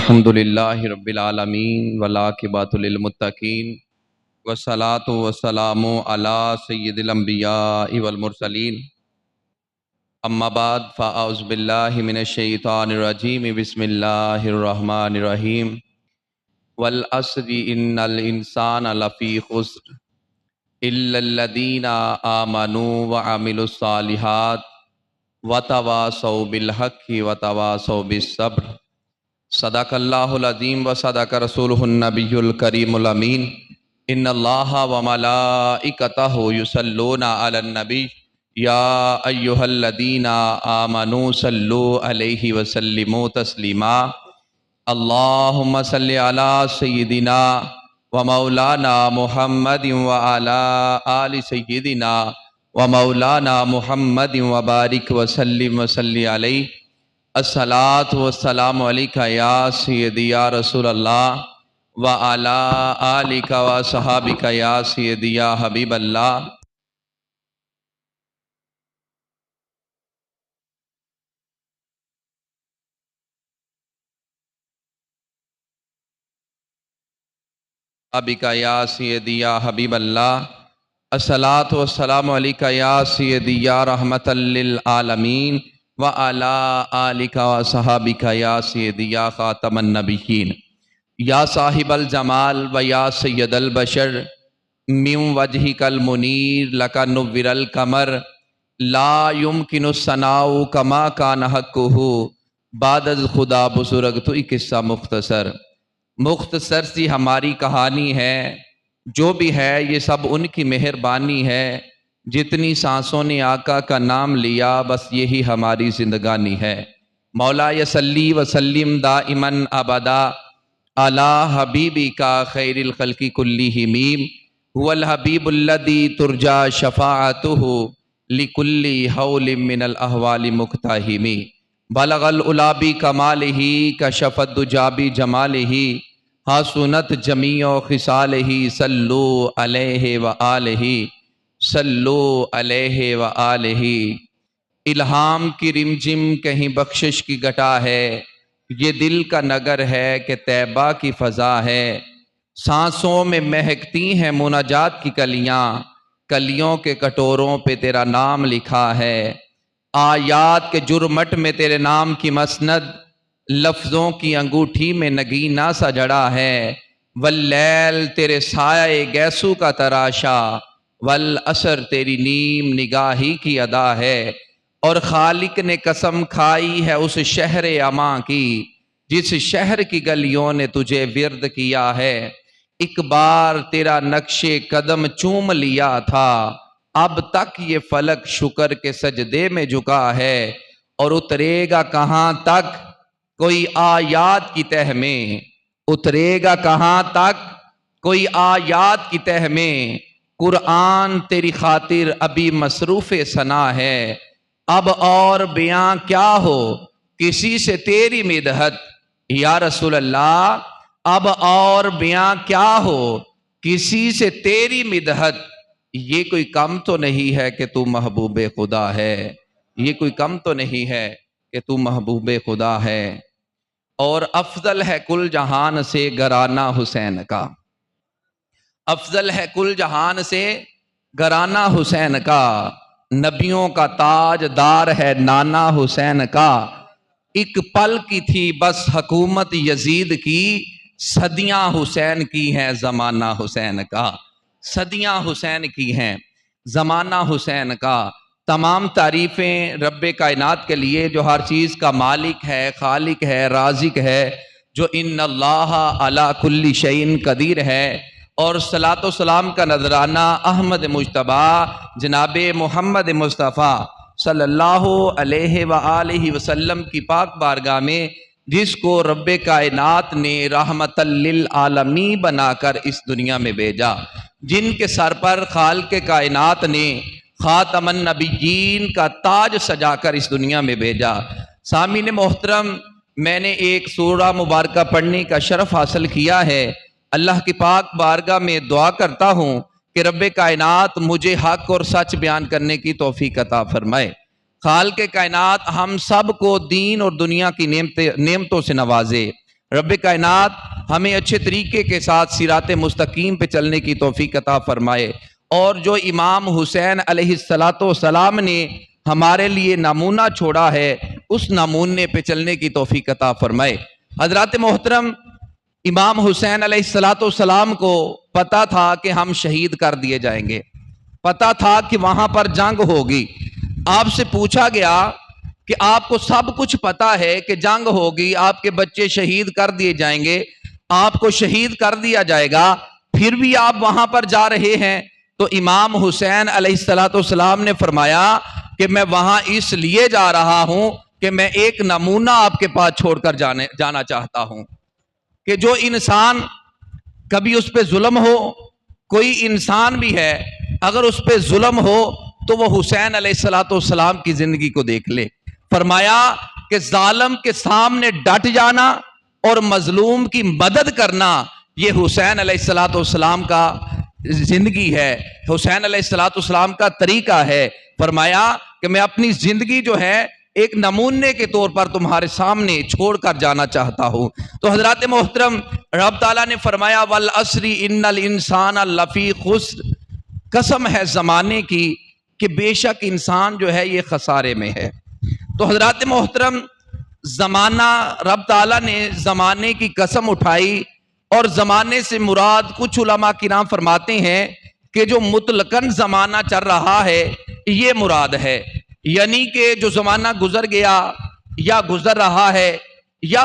الحمدللہ رب العالمین والعاقبۃ للمتقین والصلاۃ والسلام علی سید الانبیاء والمرسلین اما بعد فاعوذ باللہ من الشیطان الرجیم بسم اللہ الرحمن الرحیم والعصر ان الانسان لفی خسر الا الذین آمنوا وعملوا الصالحات وتواصوا بالحق وتواصوا بالصبر صدق اللہ العظیم و صدق رسولہ النبی الکریم الامین ان اللہ و ملائکتہ یصلون علی النبی یا ایہا الذین آمنوا صلوا علیہ وسلموا تسلیما اللہم صلی علی سیدنا و مولانا محمد وعلی آل سیدنا و مولانا محمد وبارک وسلم وصلی علیہ الصلاۃ والسلام علیکہ یا سیدی یا رسول اللہ وعلی آلک وصحابک یا سیدی یا حبیب اللہ ابک یا سیدی یا حبیب اللہ الصلاۃ والسلام علیکہ یا سیدی یا رحمت للعالمین وعلی آلک وصحابک یا سیدی یا خاتم النبیین یا صاحب الجمال و یا سید البشر من وجہک المنیر لک نور القمر لا یمکن الثناء کما کان حقہ بعد از خدا بزرگ۔ تو ایک قصہ مختصر سی ہماری کہانی ہے، جو بھی ہے یہ سب ان کی مہربانی ہے۔ جتنی سانسوں نے آقا کا نام لیا بس یہی ہماری زندگانی ہے۔ مولا صلی وسلم دائما ابدا علی حبیبی کا خیر الخلق کلہم هو الحبیب الذی ترجا شفاعتہ لکل حول من الاحوال مقتحم بلغ العلا بکمالہ کشف الدجی بجمالہ حسنت جمیع خصالہ صلو علیہ وآلہ صلو علیہ وآلہ۔ الہام کی رمجم کہیں بخشش کی گٹا ہے، یہ دل کا نگر ہے کہ طیبہ کی فضا ہے۔ سانسوں میں مہکتی ہیں مناجات کی کلیاں، کلیوں کے کٹوروں پہ تیرا نام لکھا ہے۔ آیات کے جرمٹ میں تیرے نام کی مسند، لفظوں کی انگوٹھی میں نگینہ سا جڑا ہے۔ واللیل تیرے سایہ گیسو کا تراشا، والعصر تیری نیم نگاہی کی ادا ہے۔ اور خالق نے قسم کھائی ہے اس شہر امان کی، جس شہر کی گلیوں نے تجھے ورد کیا ہے۔ ایک بار تیرا نقش قدم چوم لیا تھا، اب تک یہ فلک شکر کے سجدے میں جھکا ہے۔ اور اترے گا کہاں تک کوئی آیات کی تہ میں، اترے گا کہاں تک کوئی آیات کی تہ میں، قرآن تیری خاطر ابھی مصروف ثنا ہے۔ اب اور بیاں کیا ہو کسی سے تیری مدحت یا رسول اللہ، اب اور بیاں کیا ہو کسی سے تیری مدحت۔ یہ کوئی کم تو نہیں ہے کہ تو محبوب خدا ہے، یہ کوئی کم تو نہیں ہے کہ تو محبوب خدا ہے۔ اور افضل ہے کل جہان سے گھرانہ حسین کا، افضل ہے کل جہان سے گھرانہ حسین کا۔ نبیوں کا تاج دار ہے نانا حسین کا۔ ایک پل کی تھی بس حکومت یزید کی، صدیاں حسین کی ہیں زمانہ حسین کا، صدیاں حسین کی ہیں زمانہ حسین کا۔ تمام تعریفیں رب کائنات کے لیے جو ہر چیز کا مالک ہے، خالق ہے، رازق ہے، جو ان اللہ علی کل شیء قدیر ہے۔ اور صلاۃ و سلام کا نذرانہ احمد مجتبیٰ جناب محمد مصطفیٰ صلی اللہ علیہ وآلہ وسلم کی پاک بارگاہ میں، جس کو رب کائنات نے رحمت للعالمین بنا کر اس دنیا میں بھیجا، جن کے سر پر خالق کائنات نے خاتم النبیین کا تاج سجا کر اس دنیا میں بھیجا۔ سامعین محترم، میں نے ایک سورہ مبارکہ پڑھنے کا شرف حاصل کیا ہے۔ اللہ کی پاک بارگاہ میں دعا کرتا ہوں کہ رب کائنات مجھے حق اور سچ بیان کرنے کی توفیق عطا فرمائے۔ خالق کائنات ہم سب کو دین اور دنیا کی نعمتوں سے نوازے۔ رب کائنات ہمیں اچھے طریقے کے ساتھ صراط مستقیم پہ چلنے کی توفیق عطا فرمائے، اور جو امام حسین علیہ السلام نے ہمارے لیے نمونہ چھوڑا ہے اس نمونے پہ چلنے کی توفیق عطا فرمائے۔ حضرات محترم، امام حسین علیہ السلام کو پتا تھا کہ ہم شہید کر دیے جائیں گے، پتا تھا کہ وہاں پر جنگ ہوگی۔ آپ سے پوچھا گیا کہ آپ کو سب کچھ پتا ہے کہ جنگ ہوگی، آپ کے بچے شہید کر دیے جائیں گے، آپ کو شہید کر دیا جائے گا، پھر بھی آپ وہاں پر جا رہے ہیں؟ تو امام حسین علیہ السلام نے فرمایا کہ میں وہاں اس لیے جا رہا ہوں کہ میں ایک نمونہ آپ کے پاس چھوڑ کر جانا چاہتا ہوں کہ جو انسان کبھی اس پہ ظلم ہو، کوئی انسان بھی ہے اگر اس پہ ظلم ہو تو وہ حسین علیہ السلام کی زندگی کو دیکھ لے۔ فرمایا کہ ظالم کے سامنے ڈٹ جانا اور مظلوم کی مدد کرنا یہ حسین علیہ السلام کا زندگی ہے، حسین علیہ السلام کا طریقہ ہے۔ فرمایا کہ میں اپنی زندگی جو ہے ایک نمونے کے طور پر تمہارے سامنے چھوڑ کر جانا چاہتا ہوں۔ تو حضرات محترم، رب تعالیٰ نے فرمایا والعصر ان الانسان لفی خسر، قسم ہے زمانے کی کہ بے شک انسان جو ہے یہ خسارے میں ہے۔ تو حضرات محترم، زمانہ، رب تعالیٰ نے زمانے کی قسم اٹھائی، اور زمانے سے مراد کچھ علماء کرام فرماتے ہیں کہ جو مطلقاً زمانہ چل رہا ہے یہ مراد ہے، یعنی کہ جو زمانہ گزر گیا یا گزر رہا ہے یا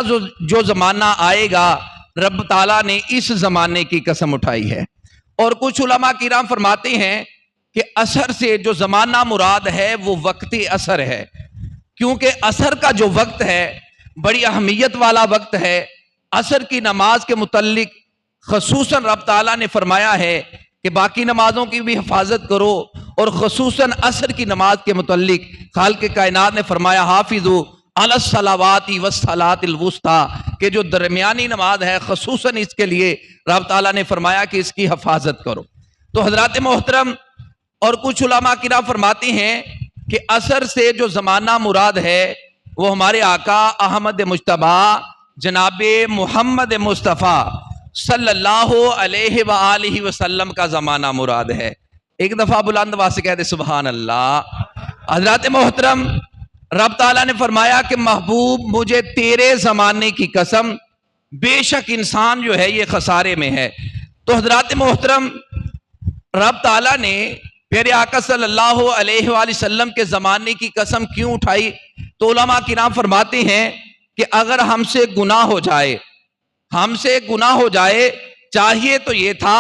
جو زمانہ آئے گا، رب تعالیٰ نے اس زمانے کی قسم اٹھائی ہے۔ اور کچھ علماء کرام فرماتے ہیں کہ عصر سے جو زمانہ مراد ہے وہ وقت عصر ہے، کیونکہ عصر کا جو وقت ہے بڑی اہمیت والا وقت ہے۔ عصر کی نماز کے متعلق خصوصاً رب تعالیٰ نے فرمایا ہے کہ باقی نمازوں کی بھی حفاظت کرو، اور خصوصاً عصر کی نماز کے متعلق خالق کائنات نے فرمایا حافظوا علی الصلوات والصلاۃ الوسطیٰ، کہ جو درمیانی نماز ہے خصوصاً اس کے لیے رب تعالیٰ نے فرمایا کہ اس کی حفاظت کرو۔ تو حضرات محترم، اور کچھ علماء کرام فرماتے ہیں کہ عصر سے جو زمانہ مراد ہے وہ ہمارے آقا احمد مجتبی جناب محمد مصطفیٰ صلی اللہ علیہ وآلہ وسلم کا زمانہ مراد ہے۔ ایک دفعہ بلند آواز سے کہہ دے سبحان اللہ۔ حضرات محترم، رب تعالیٰ نے فرمایا کہ محبوب مجھے تیرے زمانے کی قسم، بے شک انسان جو ہے یہ خسارے میں ہے۔ تو حضرات محترم، رب تعالیٰ نے پیارے آقا صلی اللہ علیہ وآلہ وسلم کے زمانے کی قسم کیوں اٹھائی؟ تو علماء کرام فرماتے ہیں کہ اگر ہم سے گناہ ہو جائے چاہیے تو یہ تھا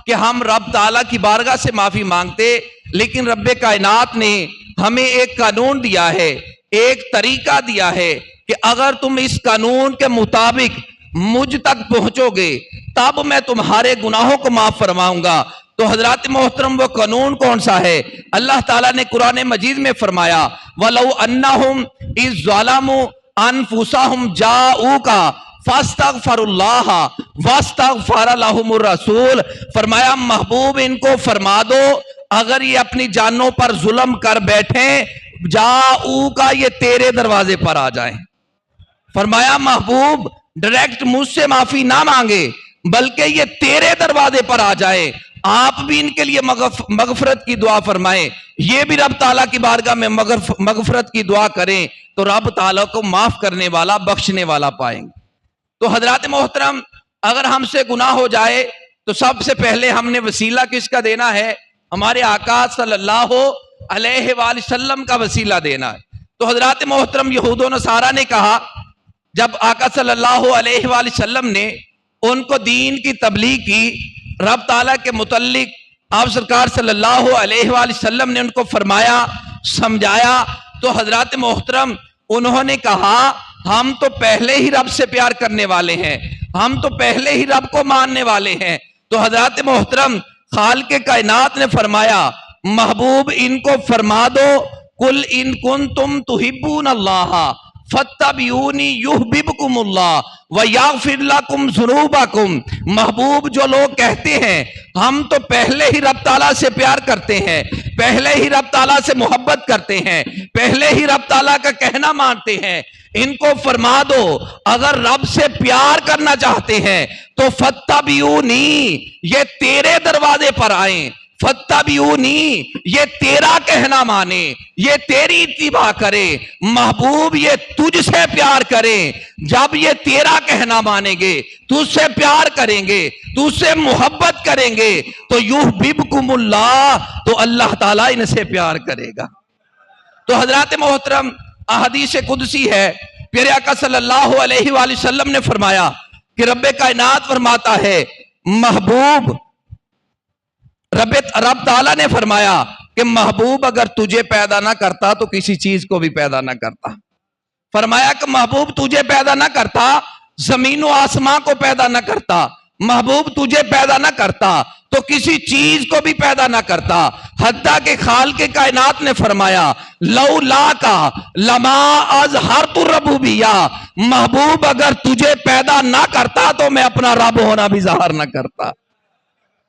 کہ ہم رب تعالیٰ کی بارگاہ سے معافی مانگتے، لیکن رب کائنات نے ہمیں ایک قانون دیا ہے، ایک طریقہ دیا ہے کہ اگر تم اس قانون کے مطابق مجھ تک پہنچو گے تب میں تمہارے گناہوں کو معاف فرماؤں گا۔ تو حضرات محترم، وہ قانون کون سا ہے؟ اللہ تعالیٰ نے قرآن مجید میں فرمایا وَلَوْ أَنَّهُمْ إِذْ ظَلَمُوا أَنفُسَهُمْ جَاءُوكَ فَاسْتَغْفَرُوا اللَّهَ وَاسْتَغْفَرَ لَهُمُ الرَّسُولُ، فرمایا محبوب ان کو فرما دو اگر یہ اپنی جانوں پر ظلم کر بیٹھیں جاءوكَ، یہ تیرے دروازے پر آ جائیں۔ فرمایا محبوب ڈائریکٹ مجھ سے معافی نہ مانگے بلکہ یہ تیرے دروازے پر آ جائے، آپ بھی ان کے لیے مغفرت کی دعا فرمائیں، یہ بھی رب تعالیٰ کی بارگاہ میں مغفرت کی دعا کریں تو رب تعالیٰ کو معاف کرنے والا، بخشنے والا پائیں گے۔ تو حضرات محترم، اگر ہم سے گناہ ہو جائے تو سب سے پہلے ہم نے وسیلہ کس کا دینا ہے؟ ہمارے آقا صلی اللہ علیہ وآلہ وسلم کا وسیلہ دینا ہے۔ تو حضرات محترم، یہود و نصارہ نے کہا، جب آقا صلی اللہ علیہ وآلہ وسلم نے ان کو دین کی تبلیغ کی، رب تعالیٰ کے متعلق آپ سرکار صلی اللہ علیہ وآلہ وسلم نے ان کو فرمایا، سمجھایا، تو حضرات محترم انہوں نے کہا ہم تو پہلے ہی رب سے پیار کرنے والے ہیں، ہم تو پہلے ہی رب کو ماننے والے ہیں۔ تو حضرات محترم خالق کائنات نے فرمایا محبوب ان کو فرما دو قل ان کنتم تحبون اللہ فاتبعونی یحببکم اللہ ویغفر لکم ذنوبکم۔ محبوب جو لوگ کہتے ہیں ہم تو پہلے ہی رب تعالیٰ سے پیار کرتے ہیں، پہلے ہی رب تعالیٰ سے محبت کرتے ہیں، پہلے ہی رب تعالیٰ کا کہنا مانتے ہیں، ان کو فرما دو اگر رب سے پیار کرنا چاہتے ہیں تو فتبعونی، یہ تیرے دروازے پر آئیں، فتبعونی یہ تیرا کہنا مانے، یہ تیری اتباع کرے، محبوب یہ تجھ سے پیار کرے۔ جب یہ تیرا کہنا مانیں گے، تجھ سے پیار کریں گے، تجھ سے محبت کریں گے تو یحببکم اللہ، تو اللہ تعالیٰ ان سے پیار کرے گا۔ تو حضرات محترم، احادیث قدسی ہے، پیارے آقا صلی اللہ علیہ وآلہ وسلم نے فرمایا کہ رب کائنات فرماتا ہے محبوب، رب تعالیٰ نے فرمایا کہ محبوب اگر تجھے پیدا نہ کرتا تو کسی چیز کو بھی پیدا نہ کرتا۔ فرمایا کہ محبوب تجھے پیدا نہ کرتا، زمین و آسمان کو پیدا نہ کرتا، محبوب تجھے پیدا نہ کرتا تو کسی چیز کو بھی پیدا نہ کرتا۔ حتیٰ کہ خالق کائنات نے فرمایا لولا کا لما اظہرت الربوبیہ، محبوب اگر تجھے پیدا نہ کرتا تو میں اپنا رب ہونا بھی ظاہر نہ کرتا۔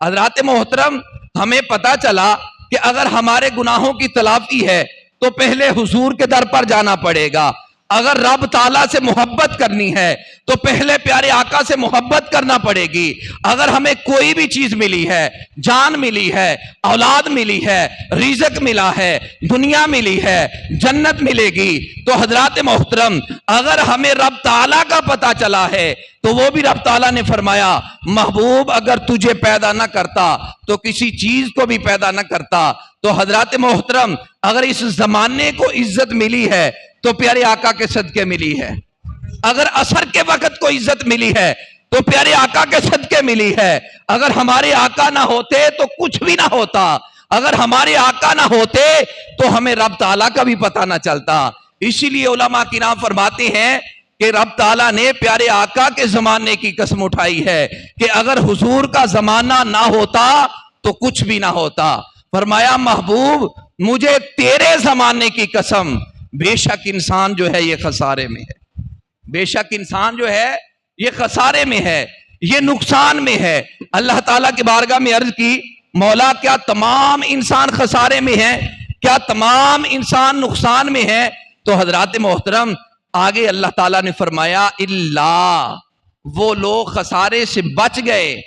حضرات محترم، ہمیں پتا چلا کہ اگر ہمارے گناہوں کی تلافی ہے تو پہلے حضور کے در پر جانا پڑے گا۔ اگر رب تعالیٰ سے محبت کرنی ہے تو پہلے پیارے آقا سے محبت کرنا پڑے گی۔ اگر ہمیں کوئی بھی چیز ملی ہے، جان ملی ہے، اولاد ملی ہے، رزق ملا ہے، دنیا ملی ہے، جنت ملے گی، تو حضرات محترم اگر ہمیں رب تعالیٰ کا پتہ چلا ہے تو وہ بھی رب تعالیٰ نے فرمایا محبوب اگر تجھے پیدا نہ کرتا تو کسی چیز کو بھی پیدا نہ کرتا۔ تو حضرات محترم اگر اس زمانے کو عزت ملی ہے تو پیارے آقا کے صدقے ملی ہے، اگر عصر کے وقت کو عزت ملی ہے تو پیارے آقا کے صدقے ملی ہے۔ اگر ہمارے آقا نہ ہوتے تو کچھ بھی نہ ہوتا، اگر ہمارے آقا نہ ہوتے تو ہمیں رب تعالیٰ کا بھی پتہ نہ چلتا۔ اسی لیے علماء کرام فرماتے ہیں کہ رب تعالیٰ نے پیارے آقا کے زمانے کی قسم اٹھائی ہے کہ اگر حضور کا زمانہ نہ ہوتا تو کچھ بھی نہ ہوتا۔ فرمایا محبوب مجھے تیرے زمانے کی قسم، بے شک انسان جو ہے یہ خسارے میں ہے، بے شک انسان جو ہے یہ خسارے میں ہے، یہ نقصان میں ہے۔ اللہ تعالیٰ کی بارگاہ میں عرض کی مولا کیا تمام انسان خسارے میں ہیں؟ کیا تمام انسان نقصان میں ہیں؟ تو حضرات محترم آگے اللہ تعالیٰ نے فرمایا اللہ، وہ لوگ خسارے سے بچ گئے،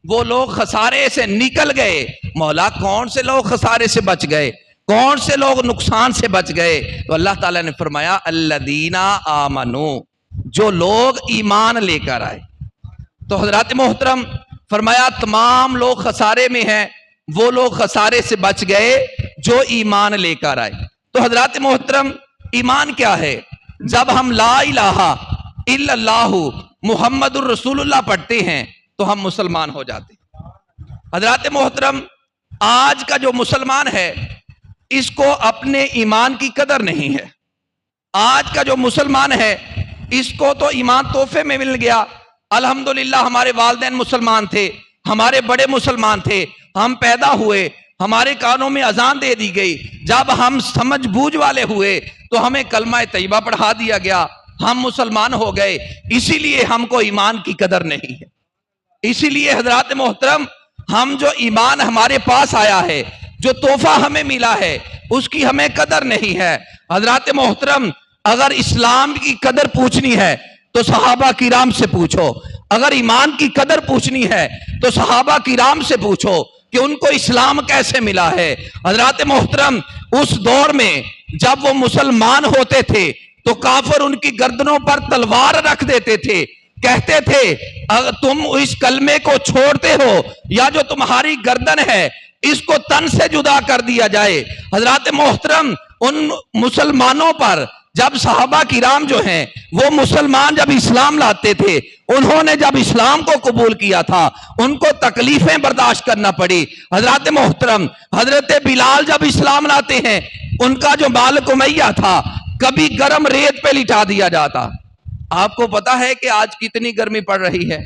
وہ لوگ خسارے سے نکل گئے۔ مولا کون سے لوگ خسارے سے بچ گئے، کون سے لوگ نقصان سے بچ گئے؟ تو اللہ تعالیٰ نے فرمایا الذین آمنوا، جو لوگ ایمان لے کر آئے۔ تو حضرات محترم فرمایا تمام لوگ خسارے میں ہیں، وہ لوگ خسارے سے بچ گئے جو ایمان لے کر آئے۔ تو حضرات محترم ایمان کیا ہے؟ جب ہم لا الہ الا اللہ محمد الرسول اللہ پڑھتے ہیں تو ہم مسلمان ہو جاتے ہیں۔ حضرات محترم آج کا جو مسلمان ہے اس کو اپنے ایمان کی قدر نہیں ہے۔ آج کا جو مسلمان ہے اس کو تو ایمان تحفے میں مل گیا، الحمدللہ ہمارے والدین مسلمان تھے، ہمارے بڑے مسلمان تھے، ہم پیدا ہوئے، ہمارے کانوں میں اذان دے دی گئی، جب ہم سمجھ بوجھ والے ہوئے تو ہمیں کلمہ طیبہ پڑھا دیا گیا، ہم مسلمان ہو گئے۔ اسی لیے ہم کو ایمان کی قدر نہیں ہے۔ اسی لیے حضرات محترم ہم جو ایمان ہمارے پاس آیا ہے، جو تحفہ ہمیں ملا ہے، اس کی ہمیں قدر نہیں ہے۔ حضرات محترم اگر اسلام کی قدر پوچھنی ہے تو صحابہ کرام سے پوچھو، اگر ایمان کی قدر پوچھنی ہے تو صحابہ کرام سے پوچھو کہ ان کو اسلام کیسے ملا ہے۔ حضرات محترم اس دور میں جب وہ مسلمان ہوتے تھے تو کافر ان کی گردنوں پر تلوار رکھ دیتے تھے، کہتے تھے اگر تم اس کلمے کو چھوڑتے ہو یا جو تمہاری گردن ہے اس کو تن سے جدا کر دیا جائے۔ حضرات محترم ان مسلمانوں پر جب صحابہ کرام جو ہیں وہ مسلمان جب اسلام لاتے تھے، انہوں نے جب اسلام کو قبول کیا تھا ان کو تکلیفیں برداشت کرنا پڑی۔ حضرات محترم حضرت بلال جب اسلام لاتے ہیں ان کا جو مالک امیہ تھا کبھی گرم ریت پہ لٹا دیا جاتا۔ آپ کو پتا ہے کہ آج کتنی گرمی پڑ رہی ہے،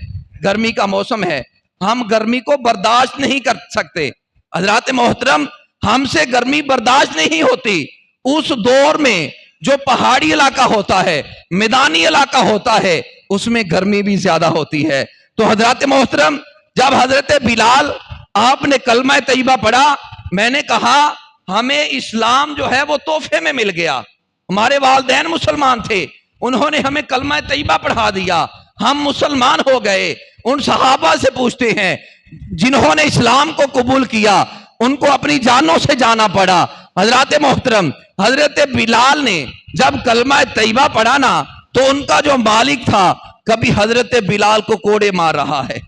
گرمی کا موسم ہے، ہم گرمی کو برداشت نہیں کر سکتے۔ حضرات محترم ہم سے گرمی برداشت نہیں ہوتی۔ اس دور میں جو پہاڑی علاقہ ہوتا ہے، میدانی علاقہ ہوتا ہے، اس میں گرمی بھی زیادہ ہوتی ہے۔ تو حضرات محترم جب حضرت بلال آپ نے کلمہ طیبہ پڑھا، میں نے کہا ہمیں اسلام جو ہے وہ تحفے میں مل گیا، ہمارے والدین مسلمان تھے، انہوں نے ہمیں کلمہ طیبہ پڑھا دیا، ہم مسلمان ہو گئے۔ ان صحابہ سے پوچھتے ہیں جنہوں نے اسلام کو قبول کیا، ان کو اپنی جانوں سے جانا پڑا۔ حضرات محترم، حضرت بلال نے جب کلمہ طیبہ پڑھا نا، تو ان کا جو مالک تھا کبھی حضرت بلال کو کوڑے مار رہا ہے،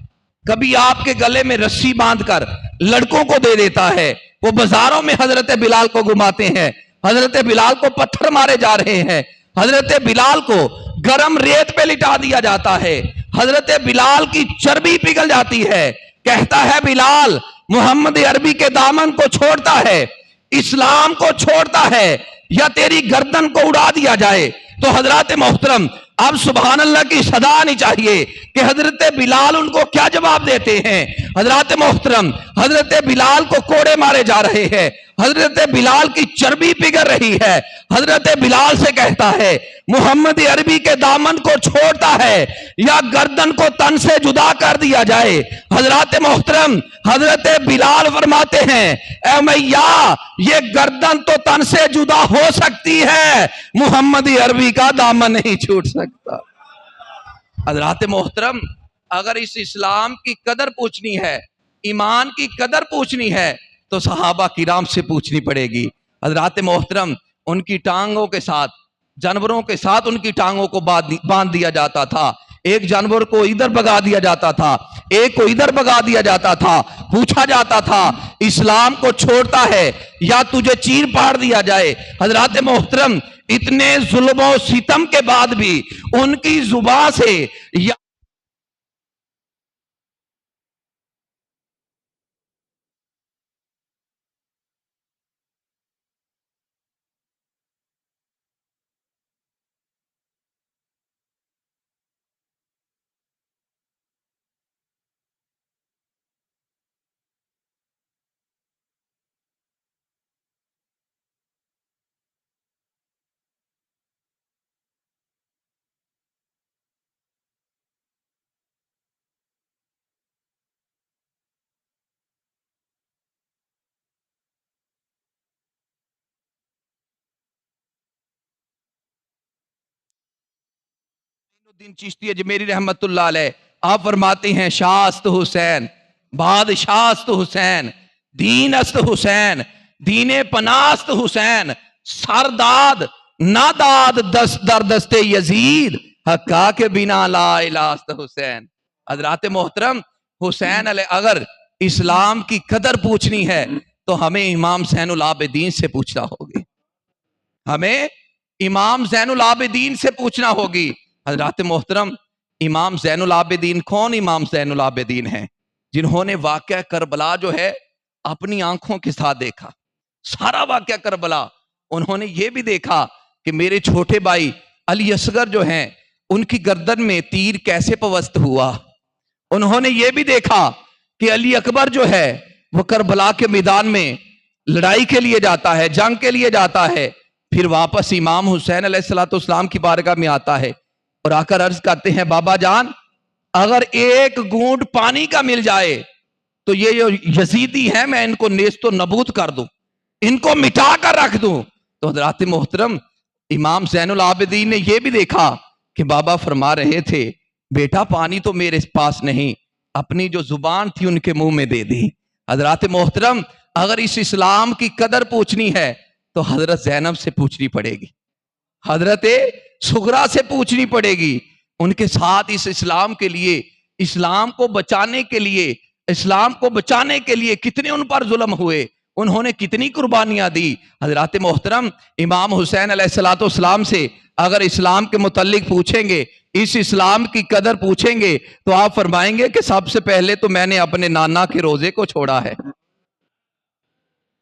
کبھی آپ کے گلے میں رسی باندھ کر لڑکوں کو دے دیتا ہے، وہ بازاروں میں حضرت بلال کو گھماتے ہیں، حضرت بلال کو پتھر مارے جا رہے ہیں، حضرت بلال کو گرم ریت پہ لٹا دیا جاتا ہے، حضرت بلال کی چربی پگھل جاتی ہے۔ کہتا ہے بلال محمد عربی کے دامن کو چھوڑتا ہے، اسلام کو چھوڑتا ہے، یا تیری گردن کو اڑا دیا جائے۔ تو حضرات محترم، اب سبحان اللہ کی صدا آنی چاہیے کہ حضرت بلال ان کو کیا جواب دیتے ہیں۔ حضرات محترم، حضرت بلال کو کوڑے مارے جا رہے ہیں، حضرت بلال کی چربی پگھل رہی ہے، حضرت بلال سے کہتا ہے محمد عربی کے دامن کو چھوڑتا ہے یا گردن کو تن سے جدا کر دیا جائے۔ حضرات محترم، حضرت بلال فرماتے ہیں اے میاں، یہ گردن تو تن سے جدا ہو سکتی ہے، محمد عربی کا دامن نہیں چھوٹ سکتا۔ حضرات محترم، اگر اس اسلام کی قدر پوچھنی ہے، ایمان کی قدر پوچھنی ہے، تو صحابہ کرام سے پوچھنی پڑے گی۔ حضرات محترم، ان کی ٹانگوں کے ساتھ، جانوروں کے ساتھ ان کی ٹانگوں کو باندھ دیا جاتا تھا، ایک جانور کو ادھر بگا دیا جاتا تھا، ایک کو ادھر بگا دیا جاتا تھا، پوچھا جاتا تھا اسلام کو چھوڑتا ہے یا تجھے چیر پاڑ دیا جائے۔ حضرات محترم، اتنے ظلم و ستم کے بعد بھی ان کی زبان سے یا الدین چشتی اجمیری رحمت اللہ علیہ، آپ فرماتے ہیں شاست حسین، بادشاہست حسین، دین است حسین، دین پناست حسین، سرداد ناداد دست در دست یزید، حقا کے بنا لا الہ است حسین۔ حضرات محترم، حسین علیہ اگر اسلام کی قدر پوچھنی ہے تو ہمیں امام زین العابدین سے پوچھنا ہوگی، ہمیں امام زین العابدین سے پوچھنا ہوگی۔ حضرات محترم، امام زین العابدین کون امام زین العابدین ہیں؟ جنہوں نے واقعہ کربلا جو ہے اپنی آنکھوں کے ساتھ دیکھا، سارا واقعہ کربلا۔ انہوں نے یہ بھی دیکھا کہ میرے چھوٹے بھائی علی اصغر جو ہیں ان کی گردن میں تیر کیسے پوست ہوا۔ انہوں نے یہ بھی دیکھا کہ علی اکبر جو ہے وہ کربلا کے میدان میں لڑائی کے لیے جاتا ہے، جنگ کے لیے جاتا ہے، پھر واپس امام حسین علیہ السلام کی بارگاہ میں آتا ہے اور آ کر عرض کرتے ہیں بابا جان، اگر ایک گھونٹ پانی کا مل جائے تو یہ جو یزیدی ہیں میں ان کو نیست و نبود کر دوں، ان کو مٹا کر رکھ دوں۔ تو حضرات محترم، امام زین العابدین نے یہ بھی دیکھا کہ بابا فرما رہے تھے بیٹا پانی تو میرے پاس نہیں، اپنی جو زبان تھی ان کے منہ میں دے دی۔ حضرات محترم، اگر اس اسلام کی قدر پوچھنی ہے تو حضرت زینب سے پوچھنی پڑے گی، حضرت سغرا سے پوچھنی پڑے گی۔ ان کے ساتھ اس اسلام کے لیے، اسلام کو بچانے کے لیے، اسلام کو بچانے کے لیے کتنے ان پر ظلم ہوئے، انہوں نے کتنی قربانیاں دی۔ حضرات محترم، امام حسین علیہ السلام سے اگر اسلام کے متعلق پوچھیں گے، اس اسلام کی قدر پوچھیں گے، تو آپ فرمائیں گے کہ سب سے پہلے تو میں نے اپنے نانا کے روزے کو چھوڑا ہے،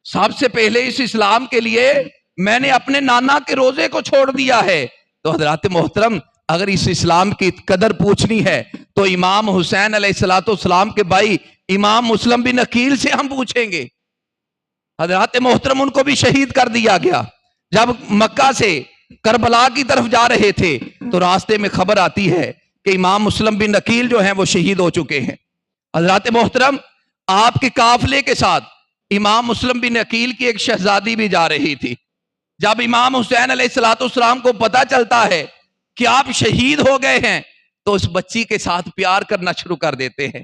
سب سے پہلے اس اسلام کے لیے میں نے اپنے نانا کے روزے کو چھوڑ دیا ہے۔ تو حضرات محترم، اگر اس اسلام کی قدر پوچھنی ہے تو امام حسین علیہ السلام کے بھائی امام مسلم بن عقیل سے ہم پوچھیں گے۔ حضرات محترم، ان کو بھی شہید کر دیا گیا۔ جب مکہ سے کربلا کی طرف جا رہے تھے تو راستے میں خبر آتی ہے کہ امام مسلم بن عقیل جو ہیں وہ شہید ہو چکے ہیں۔ حضرات محترم، آپ کے قافلے کے ساتھ امام مسلم بن عقیل کی ایک شہزادی بھی جا رہی تھی۔ جب امام حسین علیہ السلام کو پتہ چلتا ہے کہ آپ شہید ہو گئے ہیں تو اس بچی کے ساتھ پیار کرنا شروع کر دیتے ہیں،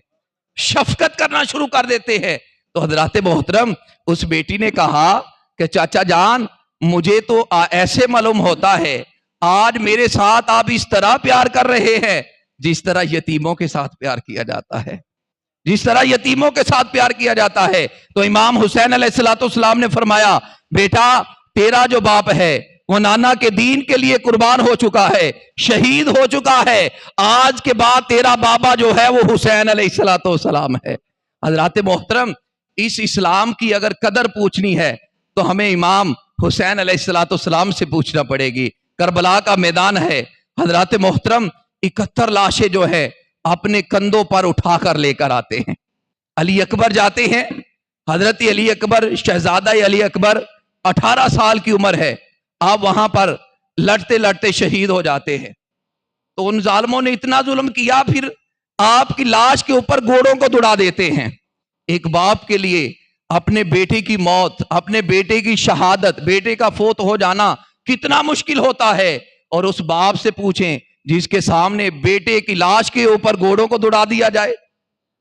شفقت کرنا شروع کر دیتے ہیں۔ تو حضرات محترم اس بیٹی نے کہا کہ چاچا جان مجھے تو ایسے معلوم ہوتا ہے آج میرے ساتھ آپ اس طرح پیار کر رہے ہیں جس طرح یتیموں کے ساتھ پیار کیا جاتا ہے، جس طرح یتیموں کے ساتھ پیار کیا جاتا ہے۔ تو امام حسین علیہ السلام نے فرمایا بیٹا تیرا جو باپ ہے وہ نانا کے دین کے لیے قربان ہو چکا ہے، شہید ہو چکا ہے، آج کے بعد تیرا بابا جو ہے وہ حسین علیہ السلام ہے۔ حضرات محترم اس اسلام کی اگر قدر پوچھنی ہے تو ہمیں امام حسین علیہ السلام سے پوچھنا پڑے گی۔ کربلا کا میدان ہے، حضرات محترم 71 لاشیں جو ہے اپنے کندھوں پر اٹھا کر لے کر آتے ہیں، علی اکبر جاتے ہیں، حضرت علی اکبر شہزادہ علی اکبر 18 سال کی عمر ہے، آپ وہاں پر لڑتے لڑتے شہید ہو جاتے ہیں۔ تو ان ظالموں نے اتنا ظلم کیا پھر آپ کی لاش کے اوپر گھوڑوں کو دوڑا دیتے ہیں۔ ایک باپ کے لیے اپنے بیٹے کی موت، اپنے بیٹے کی شہادت، بیٹے کا فوت ہو جانا کتنا مشکل ہوتا ہے، اور اس باپ سے پوچھیں جس کے سامنے بیٹے کی لاش کے اوپر گھوڑوں کو دوڑا دیا جائے۔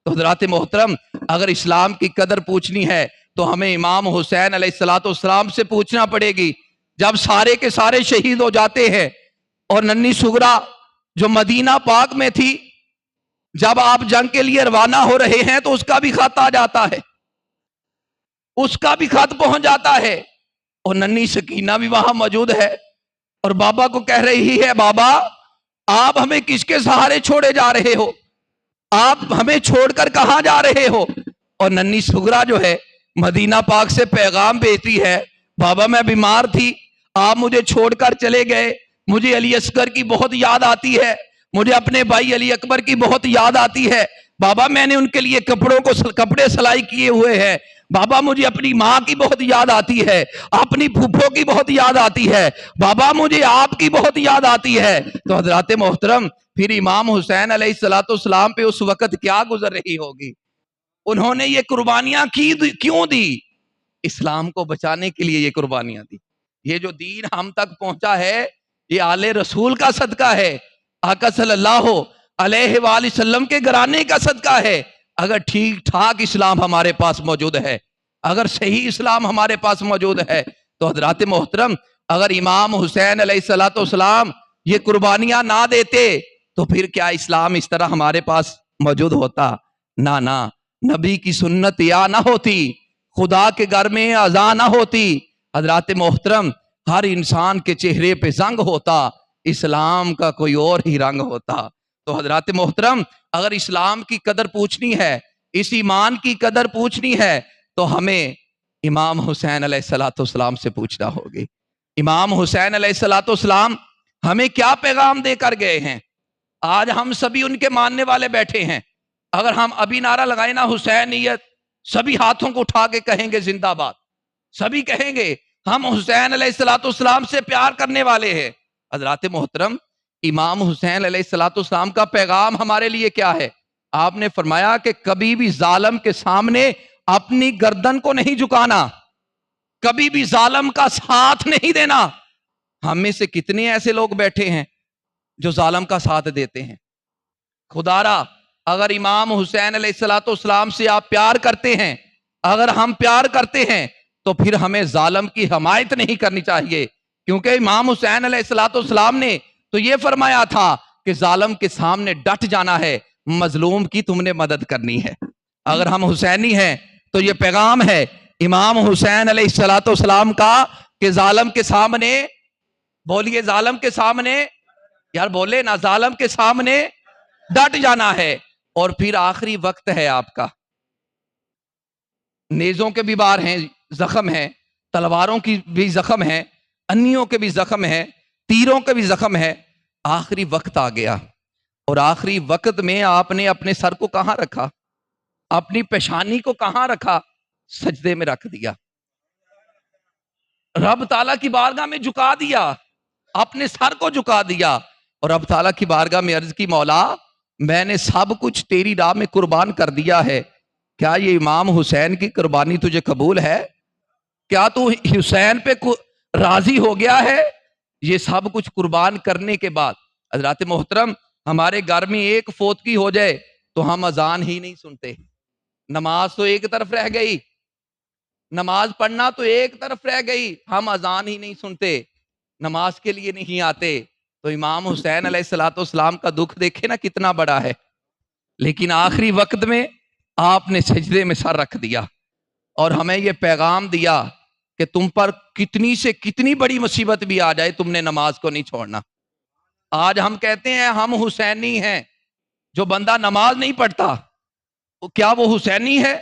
تو حضرات محترم اگر اسلام کی قدر پوچھنی ہے تو ہمیں امام حسین علیہ السلام سے پوچھنا پڑے گی۔ جب سارے کے سارے شہید ہو جاتے ہیں اور ننھی سغرا جو مدینہ پاک میں تھی، جب آپ جنگ کے لیے روانہ ہو رہے ہیں تو اس کا بھی خط آ جاتا ہے، اس کا بھی خط پہنچ جاتا ہے، اور ننھی سکینہ بھی وہاں موجود ہے اور بابا کو کہہ رہی ہے بابا آپ ہمیں کس کے سہارے چھوڑے جا رہے ہو، آپ ہمیں چھوڑ کر کہاں جا رہے ہو؟ اور ننھی سغرا جو ہے مدینہ پاک سے پیغام بھیجتی ہے بابا میں بیمار تھی، آپ مجھے چھوڑ کر چلے گئے، مجھے علی اصغر کی بہت یاد آتی ہے، مجھے اپنے بھائی علی اکبر کی بہت یاد آتی ہے بابا، میں نے ان کے لیے کپڑے سلائی کیے ہوئے ہیں بابا، مجھے اپنی ماں کی بہت یاد آتی ہے، اپنی پھوپھو کی بہت یاد آتی ہے بابا، مجھے آپ کی بہت یاد آتی ہے۔ تو حضرات محترم پھر امام حسین علیہ السلام پہ اس وقت کیا گزر رہی ہوگی؟ انہوں نے یہ قربانیاں کیوں دی؟ اسلام کو بچانے کے لیے یہ قربانیاں دی۔ یہ جو دین ہم تک پہنچا ہے یہ آل رسول کا صدقہ ہے، آقا صلی اللہ علیہ وآلہ وسلم کے گھرانے کا صدقہ ہے۔ اگر ٹھیک ٹھاک اسلام ہمارے پاس موجود ہے، اگر صحیح اسلام ہمارے پاس موجود ہے تو حضرات محترم اگر امام حسین علیہ السلام یہ قربانیاں نہ دیتے تو پھر کیا اسلام اس طرح ہمارے پاس موجود ہوتا؟ نہ نبی کی سنت یا نہ ہوتی، خدا کے گھر میں اذان نہ ہوتی، حضرات محترم ہر انسان کے چہرے پہ زنگ ہوتا، اسلام کا کوئی اور ہی رنگ ہوتا۔ تو حضرات محترم اگر اسلام کی قدر پوچھنی ہے، اس ایمان کی قدر پوچھنی ہے تو ہمیں امام حسین علیہ السلام سے پوچھنا ہوگی۔ امام حسین علیہ السلام ہمیں کیا پیغام دے کر گئے ہیں؟ آج ہم سبھی ان کے ماننے والے بیٹھے ہیں، اگر ہم ابھی نعرہ لگائیں نا حسینیت، سبھی ہاتھوں کو اٹھا کے کہیں گے زندہ باد، سبھی کہیں گے ہم حسین علیہ السلام سے پیار کرنے والے ہیں۔ حضرات محترم امام حسین علیہ السلام کا پیغام ہمارے لیے کیا ہے؟ آپ نے فرمایا کہ کبھی بھی ظالم کے سامنے اپنی گردن کو نہیں جھکانا، کبھی بھی ظالم کا ساتھ نہیں دینا۔ ہم میں سے کتنے ایسے لوگ بیٹھے ہیں جو ظالم کا ساتھ دیتے ہیں؟ خدا را اگر امام حسین علیہ السلام سے آپ پیار کرتے ہیں، اگر ہم پیار کرتے ہیں تو پھر ہمیں ظالم کی حمایت نہیں کرنی چاہیے، کیونکہ امام حسین علیہ السلام نے تو یہ فرمایا تھا کہ ظالم کے سامنے ڈٹ جانا ہے، مظلوم کی تم نے مدد کرنی ہے۔ اگر ہم حسینی ہیں تو یہ پیغام ہے امام حسین علیہ السلام کا کہ ظالم کے سامنے، بولیے ظالم کے سامنے، یار بولے نا، ظالم کے سامنے ڈٹ جانا ہے۔ اور پھر آخری وقت ہے آپ کا، نیزوں کے بھی بار ہیں، زخم ہیں، تلواروں کی بھی زخم ہے، انیوں کے بھی زخم ہے، تیروں کے بھی زخم ہے، آخری وقت آ گیا۔ اور آخری وقت میں آپ نے اپنے سر کو کہاں رکھا؟ اپنی پیشانی کو کہاں رکھا؟ سجدے میں رکھ دیا، رب تعالیٰ کی بارگاہ میں جھکا دیا، اپنے سر کو جھکا دیا، اور رب تعالیٰ کی بارگاہ میں عرض کی مولا میں نے سب کچھ تیری راہ میں قربان کر دیا ہے، کیا یہ امام حسین کی قربانی تجھے قبول ہے؟ کیا تو حسین پہ راضی ہو گیا ہے؟ یہ سب کچھ قربان کرنے کے بعد حضرات محترم، ہمارے گھر میں ایک فوتگی ہو جائے تو ہم اذان ہی نہیں سنتے. نماز تو ایک طرف رہ گئی، نماز پڑھنا تو ایک طرف رہ گئی، ہم اذان ہی نہیں سنتے، نماز کے لیے نہیں آتے. تو امام حسین علیہ الصلوۃ والسلام کا دکھ دیکھے نا کتنا بڑا ہے. لیکن آخری وقت میں آپ نے سجدے میں سر رکھ دیا اور ہمیں یہ پیغام دیا کہ تم پر کتنی سے کتنی بڑی مصیبت بھی آ جائے تم نے نماز کو نہیں چھوڑنا. آج ہم کہتے ہیں ہم حسینی ہیں. جو بندہ نماز نہیں پڑھتا کیا وہ حسینی ہے؟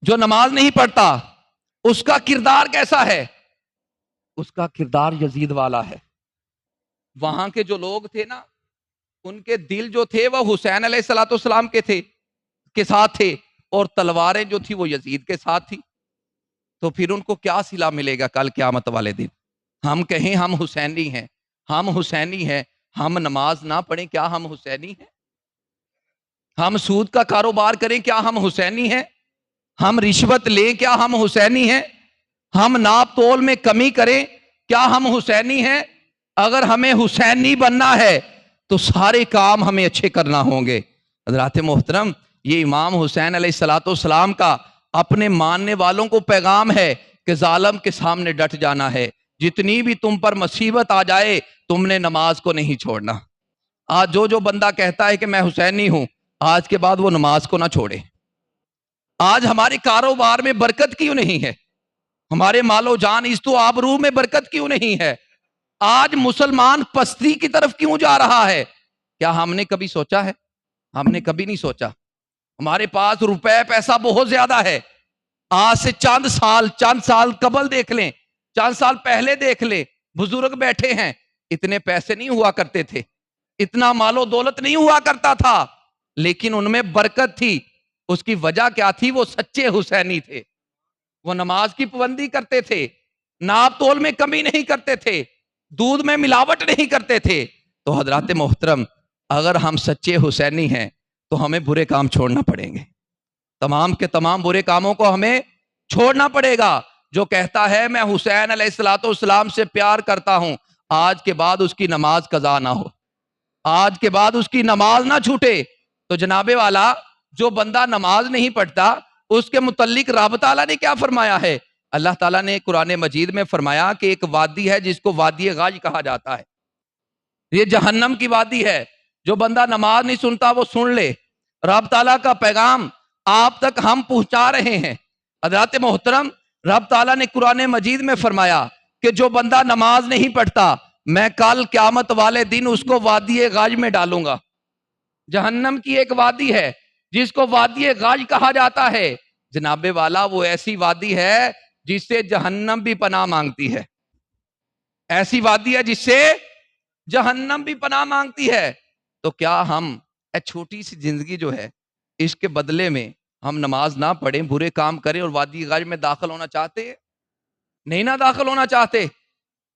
جو نماز نہیں پڑھتا اس کا کردار کیسا ہے؟ اس کا کردار یزید والا ہے. وہاں کے جو لوگ تھے نا، ان کے دل جو تھے وہ حسین علیہ الصلوۃ والسلام کے ساتھ تھے، اور تلواریں جو تھی وہ یزید کے ساتھ تھی. تو پھر ان کو کیا صلہ ملے گا کل قیامت والے دن؟ ہم کہیں ہم حسینی ہیں، ہم حسینی ہیں، ہم نماز نہ پڑھیں کیا ہم حسینی ہیں؟ ہم سود کا کاروبار کریں کیا ہم حسینی ہیں؟ ہم رشوت لیں کیا ہم حسینی ہیں؟ ہم ناپ تول میں کمی کریں کیا ہم حسینی ہیں؟ اگر ہمیں حسینی بننا ہے تو سارے کام ہمیں اچھے کرنا ہوں گے. حضرات محترم، یہ امام حسین علیہ الصلوۃ والسلام کا اپنے ماننے والوں کو پیغام ہے کہ ظالم کے سامنے ڈٹ جانا ہے. جتنی بھی تم پر مصیبت آ جائے تم نے نماز کو نہیں چھوڑنا. آج جو بندہ کہتا ہے کہ میں حسینی ہوں، آج کے بعد وہ نماز کو نہ چھوڑے. آج ہمارے کاروبار میں برکت کیوں نہیں ہے؟ ہمارے مال و جان عزت و آبرو میں برکت کیوں نہیں ہے؟ آج مسلمان پستی کی طرف کیوں جا رہا ہے؟ کیا ہم نے کبھی سوچا ہے؟ ہم نے کبھی نہیں سوچا. ہمارے پاس روپے پیسہ بہت زیادہ ہے. آج سے چند سال قبل دیکھ لیں، چند سال پہلے دیکھ لیں، بزرگ بیٹھے ہیں، اتنے پیسے نہیں ہوا کرتے تھے، اتنا مال و دولت نہیں ہوا کرتا تھا، لیکن ان میں برکت تھی. اس کی وجہ کیا تھی؟ وہ سچے حسینی تھے. وہ نماز کی پابندی کرتے تھے، ناپ تول میں کمی نہیں کرتے تھے، دودھ میں ملاوٹ نہیں کرتے تھے. تو حضرات محترم، اگر ہم سچے حسینی ہیں تو ہمیں برے کام چھوڑنا پڑیں گے. تمام کے تمام برے کاموں کو ہمیں چھوڑنا پڑے گا. جو کہتا ہے میں حسین علیہ الصلوۃ والسلام سے پیار کرتا ہوں، آج کے بعد اس کی نماز قضا نہ ہو، آج کے بعد اس کی نماز نہ چھوٹے. تو جناب والا، جو بندہ نماز نہیں پڑھتا اس کے متعلق رب تعالیٰ نے کیا فرمایا ہے؟ اللہ تعالیٰ نے قرآن مجید میں فرمایا کہ ایک وادی ہے جس کو وادی غاج کہا جاتا ہے. یہ جہنم کی وادی ہے. جو بندہ نماز نہیں سنتا وہ سن لے، رب تعالیٰ کا پیغام آپ تک ہم پہنچا رہے ہیں. حضرات محترم، رب تعالیٰ نے قرآن مجید میں فرمایا کہ جو بندہ نماز نہیں پڑھتا میں کل قیامت والے دن اس کو وادی غاج میں ڈالوں گا. جہنم کی ایک وادی ہے جس کو وادی غاج کہا جاتا ہے. جناب والا، وہ ایسی وادی ہے جس سے جہنم بھی پناہ مانگتی ہے. ایسی وادی ہے جس سے جہنم بھی پناہ مانگتی ہے. تو کیا ہم چھوٹی سی زندگی جو ہے اس کے بدلے میں ہم نماز نہ پڑھیں، برے کام کریں اور وادی غاج میں داخل ہونا چاہتے ہیں؟ نہیں نہ داخل ہونا چاہتے.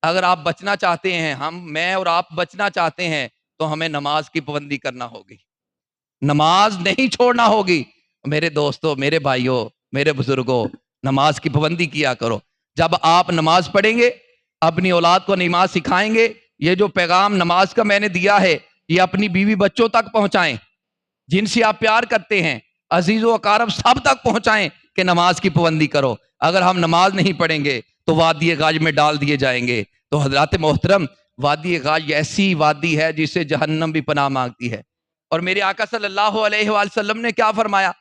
اگر آپ بچنا چاہتے ہیں، میں اور آپ بچنا چاہتے ہیں، تو ہمیں نماز کی پابندی کرنا ہوگی، نماز نہیں چھوڑنا ہوگی. میرے دوستوں، میرے بھائیوں، میرے بزرگوں، نماز کی پابندی کیا کرو. جب آپ نماز پڑھیں گے، اپنی اولاد کو نماز سکھائیں گے. یہ جو پیغام نماز کا میں نے دیا ہے یہ اپنی بیوی بچوں تک پہنچائیں، جن سے آپ پیار کرتے ہیں، عزیز و اقارب سب تک پہنچائیں کہ نماز کی پابندی کرو. اگر ہم نماز نہیں پڑھیں گے تو وادی غاج میں ڈال دیے جائیں گے. تو حضرات محترم، وادی غاج ایسی وادی ہے جس سے جہنم بھی پناہ مانگتی ہے. اور میرے آقا صلی اللہ علیہ وآلہ وسلم نے کیا فرمایا؟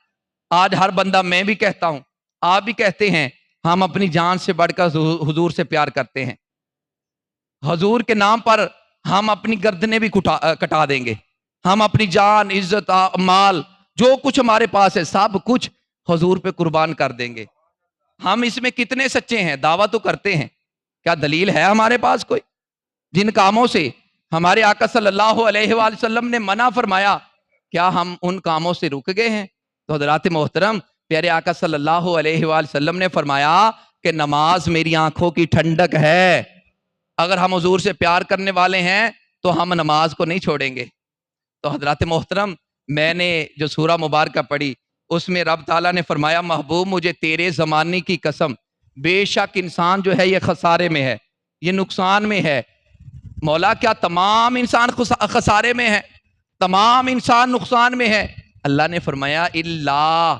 آج ہر بندہ، میں بھی کہتا ہوں، آپ بھی کہتے ہیں، ہم اپنی جان سے بڑھ کر حضور سے پیار کرتے ہیں. حضور کے نام پر ہم اپنی گردنیں بھی کٹا دیں گے. ہم اپنی جان، عزت، مال، جو کچھ ہمارے پاس ہے سب کچھ حضور پہ قربان کر دیں گے. ہم اس میں کتنے سچے ہیں؟ دعویٰ تو کرتے ہیں، کیا دلیل ہے ہمارے پاس کوئی؟ جن کاموں سے ہمارے آقا صلی اللہ علیہ وآلہ وسلم نے منع فرمایا، کیا ہم ان کاموں سے رک گئے ہیں؟ تو حضرات محترم، پیارے آقا صلی اللہ علیہ وآلہ وسلم نے فرمایا کہ نماز میری آنکھوں کی ٹھنڈک ہے. اگر ہم حضور سے پیار کرنے والے ہیں تو ہم نماز کو نہیں چھوڑیں گے. تو حضرات محترم، میں نے جو سورہ مبارکہ پڑھی اس میں رب تعالیٰ نے فرمایا، محبوب مجھے تیرے زمانے کی قسم، بے شک انسان جو ہے یہ خسارے میں ہے، یہ نقصان میں ہے. مولا کیا تمام انسان خسارے میں ہے؟ تمام انسان نقصان میں ہے؟ اللہ نے فرمایا اللہ،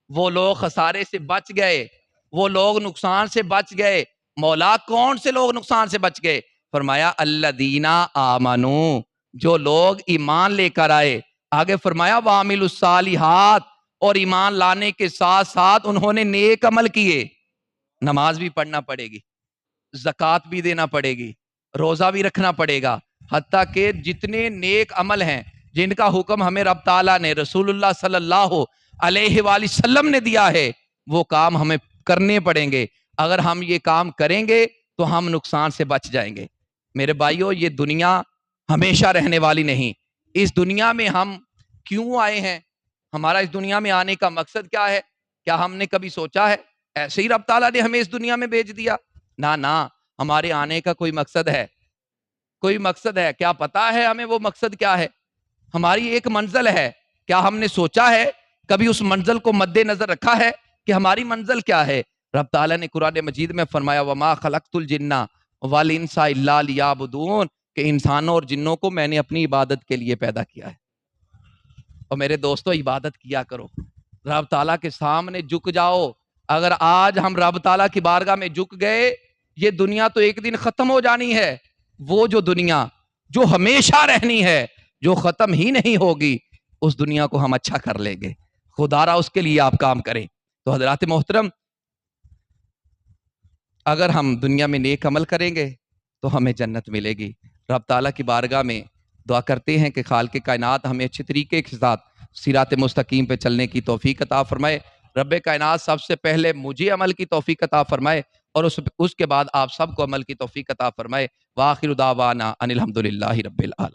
وہ لوگ خسارے سے بچ گئے، وہ لوگ نقصان سے بچ گئے۔ مولا کون سے لوگ نقصان سے بچ گئے؟ فرمایا الذین آمنو، جو لوگ ایمان لے کر آئے۔ آگے فرمایا وعملوا الصالحات، اور ایمان لانے کے ساتھ ساتھ انہوں نے نیک عمل کیے۔ نماز بھی پڑھنا پڑے گی، زکوٰۃ بھی دینا پڑے گی، روزہ بھی رکھنا پڑے گا، حتیٰ کہ جتنے نیک عمل ہیں جن کا حکم ہمیں رب تعالیٰ نے، رسول اللہ صلی اللہ علیہ وآلہ وسلم نے دیا ہے، وہ کام ہمیں کرنے پڑیں گے۔ اگر ہم یہ کام کریں گے تو ہم نقصان سے بچ جائیں گے۔ میرے بھائیو، یہ دنیا ہمیشہ رہنے والی نہیں۔ اس دنیا میں ہم کیوں آئے ہیں؟ ہمارا اس دنیا میں آنے کا مقصد کیا ہے؟ کیا ہم نے کبھی سوچا ہے؟ ایسے ہی رب تعالیٰ نے ہمیں اس دنیا میں بھیج دیا؟ نہ، ہمارے آنے کا کوئی مقصد ہے، کوئی مقصد ہے۔ کیا پتا ہے ہمیں وہ مقصد کیا ہے؟ ہماری ایک منزل ہے۔ کیا ہم نے سوچا ہے، کبھی اس منزل کو مد نظر رکھا ہے کہ ہماری منزل کیا ہے؟ رب تعالیٰ نے قرآن مجید میں فرمایا وما خلقت الجن والانس الا لیعبدون، کہ انسانوں اور جنوں کو میں نے اپنی عبادت کے لیے پیدا کیا ہے۔ اور میرے دوستو، عبادت کیا کرو، رب تعالیٰ کے سامنے جھک جاؤ۔ اگر آج ہم رب تعالیٰ کی بارگاہ میں جھک گئے، یہ دنیا تو ایک دن ختم ہو جانی ہے۔ وہ جو دنیا جو ہمیشہ رہنی ہے، جو ختم ہی نہیں ہوگی، اس دنیا کو ہم اچھا کر لیں گے۔ خدا را اس کے لیے آپ کام کریں۔ تو حضرات محترم، اگر ہم دنیا میں نیک عمل کریں گے تو ہمیں جنت ملے گی۔ رب تعالیٰ کی بارگاہ میں دعا کرتے ہیں کہ خالق کائنات ہمیں اچھے طریقے کے ساتھ صراط مستقیم پہ چلنے کی توفیق عطا فرمائے۔ رب کائنات سب سے پہلے مجھے عمل کی توفیق عطا فرمائے، اور اس کے بعد آپ سب کو عمل کی توفیق عطا فرمائے۔ وآخر دعوانا ان الحمدللہ رب العالمین۔